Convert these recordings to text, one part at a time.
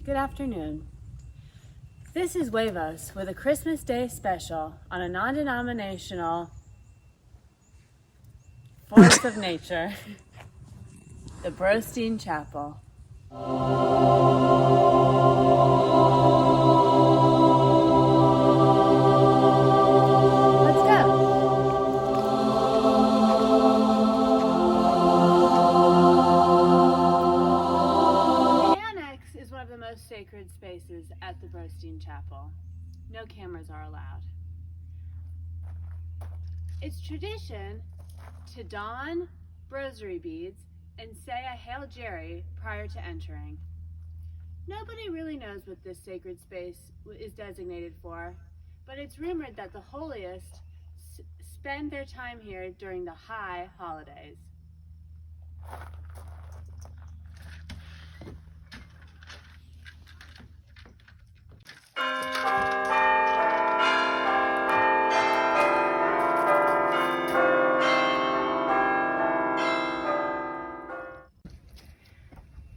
Good afternoon. This is Huevos with a Christmas Day special on a non-denominational force of nature, the Brostine Chapel. Let's go. The annex is one of the most sacred spaces at the Brostine Chapel. No cameras are allowed. It's tradition to don rosary beads and say a Hail Jerry prior to entering. Nobody really knows what this sacred space is designated for, but it's rumored that the holiest spend their time here during the high holidays.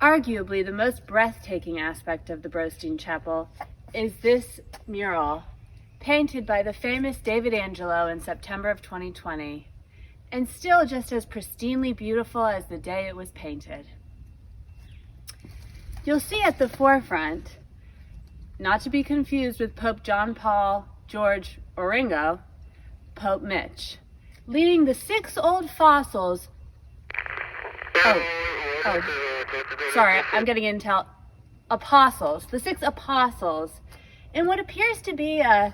Arguably, the most breathtaking aspect of the Brostine Chapel is this mural, painted by the famous David Angelo in September of 2020, and still just as pristinely beautiful as the day it was painted. You'll see at the forefront, not to be confused with Pope John Paul, George, or Ringo, Pope Mitch, leading the 6 old fossils. Sorry, I'm getting intel. Apostles, the 6 apostles, in what appears to be a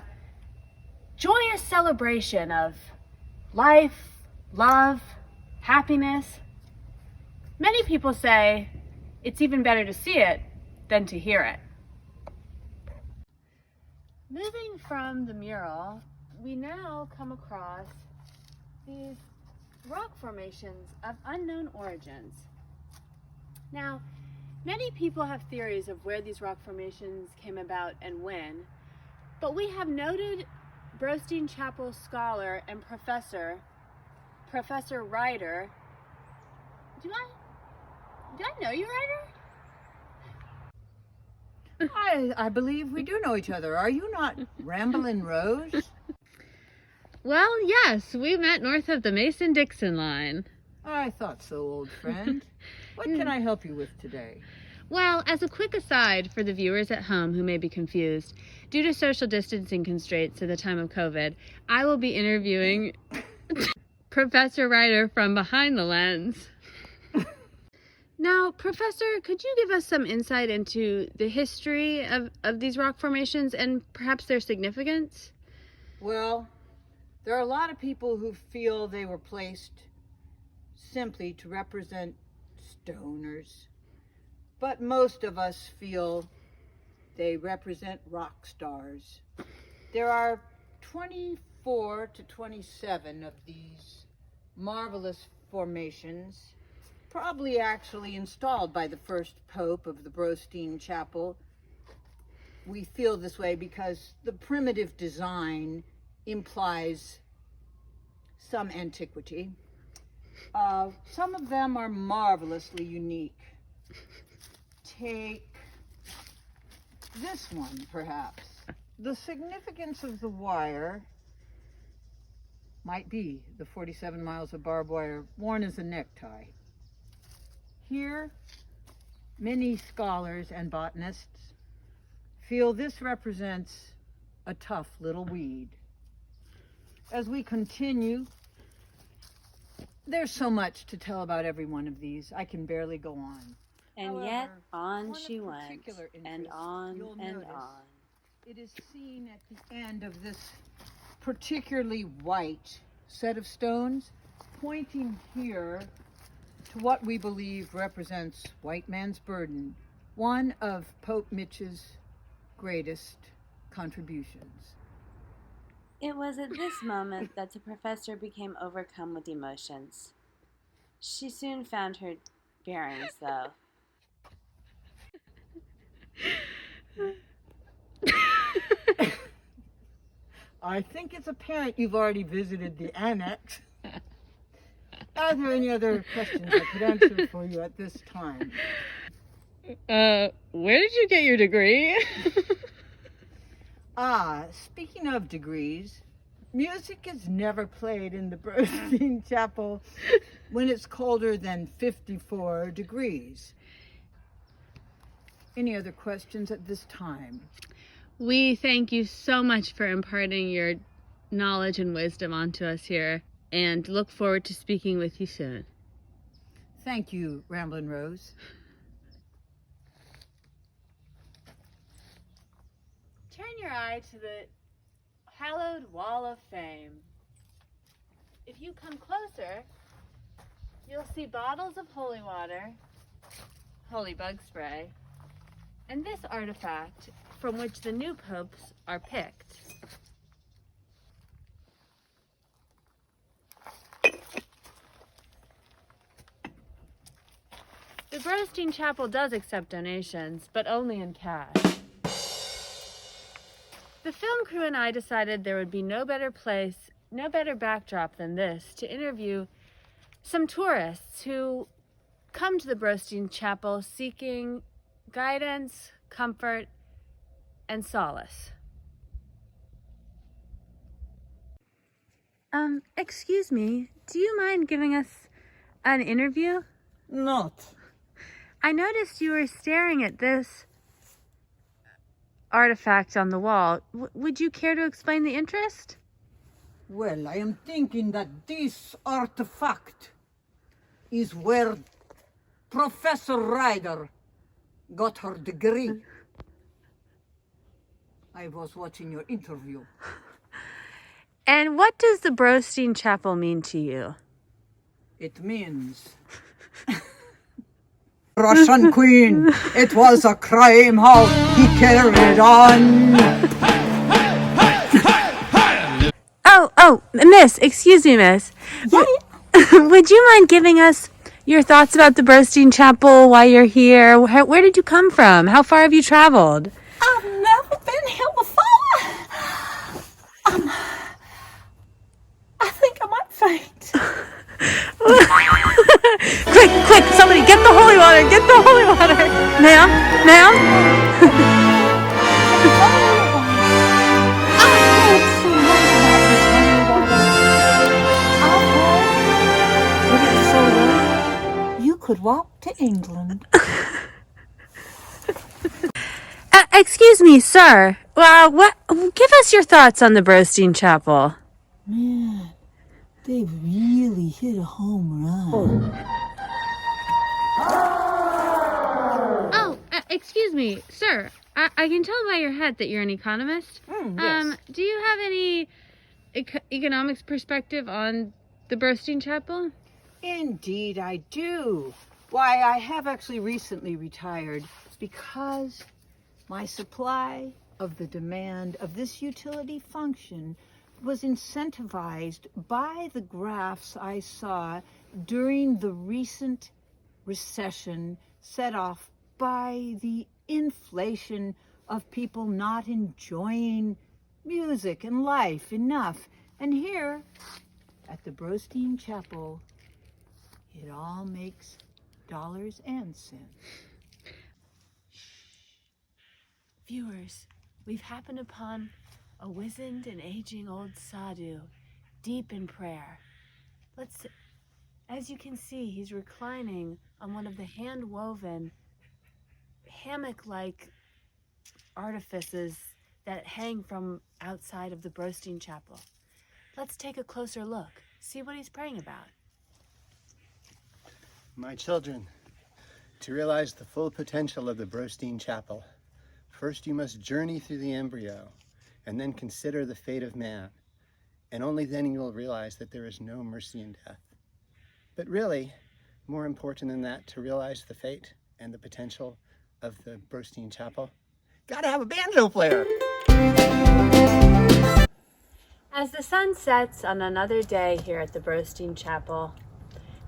joyous celebration of life, love, happiness. Many people say it's even better to see it than to hear it. Moving from the mural, we now come across these rock formations of unknown origins. Now, many people have theories of where these rock formations came about and when, but we have noted Brostine Chapel scholar and Professor Ryder. Do I know you, Ryder? I believe we do know each other. Are you not Ramblin' Rose? Well, yes, we met north of the Mason-Dixon line. I thought so, old friend. What can I help you with today? Well, as a quick aside for the viewers at home who may be confused, due to social distancing constraints at the time of COVID, I will be interviewing Professor Ryder from behind the lens. Now, Professor, could you give us some insight into the history of these rock formations and perhaps their significance? Well, there are a lot of people who feel they were placed simply to represent stoners, but most of us feel they represent rock stars. There are 24 to 27 of these marvelous formations, probably actually installed by the first pope of the Brostine Chapel. We feel this way because the primitive design implies some antiquity. Some of them are marvelously unique. Take this one, perhaps. The significance of the wire might be the 47 miles of barbed wire worn as a necktie. Here, many scholars and botanists feel this represents a tough little weed. As we continue, there's so much to tell about every one of these. I can barely go on. And However, yet on she one of went, particular and interest, on you'll and notice, on. It is seen at the end of this particularly white set of stones, pointing here to what we believe represents white man's burden, one of Pope Mitch's greatest contributions. It was at this moment that the professor became overcome with emotions. She soon found her bearings, though. I think it's apparent you've already visited the annex. Are there any other questions I could answer for you at this time? Where did you get your degree? Speaking of degrees, music is never played in the Brostine Chapel when it's colder than 54 degrees. Any other questions at this time? We thank you so much for imparting your knowledge and wisdom onto us here, and look forward to speaking with you soon. Thank you, Ramblin' Rose. Turn your eye to the hallowed wall of fame. If you come closer, you'll see bottles of holy water, holy bug spray, and this artifact from which the new popes are picked. The Brostine Chapel does accept donations, but only in cash. The film crew and I decided there would be no better backdrop than this to interview some tourists who come to the Brostine Chapel seeking guidance, comfort, and solace. Excuse me, do you mind giving us an interview? Not. I noticed you were staring at this artifact on the wall. Would you care to explain the interest? Well, I am thinking that this artifact is where Professor Ryder got her degree. I was watching your interview. And what does the Brostine Chapel mean to you? It means Russian Queen. It was a crime how he carried on. Oh, miss, excuse me, miss. Would you mind giving us your thoughts about the Brostine Chapel, why you're here? Where did you come from? How far have you traveled? I've never been here before. I think I might faint. Quick, somebody get the holy water, Ma'am? You could walk to England. Excuse me, sir. Give us your thoughts on the Brostine Chapel. Man, they really hit a home run. Excuse me, sir. I can tell by your hat that you're an economist. Yes. Do you have any economics perspective on the Brostine Chapel? Indeed, I do. Why, I have actually recently retired because my supply of the demand of this utility function was incentivized by the graphs I saw during the recent recession set off by the inflation of people not enjoying music and life enough. And here at the Brostine Chapel, it all makes dollars and cents. Viewers, we've happened upon a wizened and aging old sadhu, deep in prayer. As you can see, he's reclining on one of the hand-woven, hammock-like artifices that hang from outside of the Brostine Chapel. Let's take a closer look, see what he's praying about. My children, to realize the full potential of the Brostine Chapel, first you must journey through the embryo and then consider the fate of man. And only then you will realize that there is no mercy in death. But really, more important than that, to realize the fate and the potential of the Brostine Chapel, gotta have a banjo player. As the sun sets on another day here at the Brostine Chapel,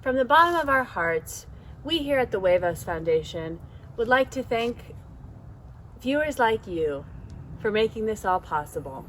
from the bottom of our hearts, we here at the Huevos Foundation would like to thank viewers like you for making this all possible.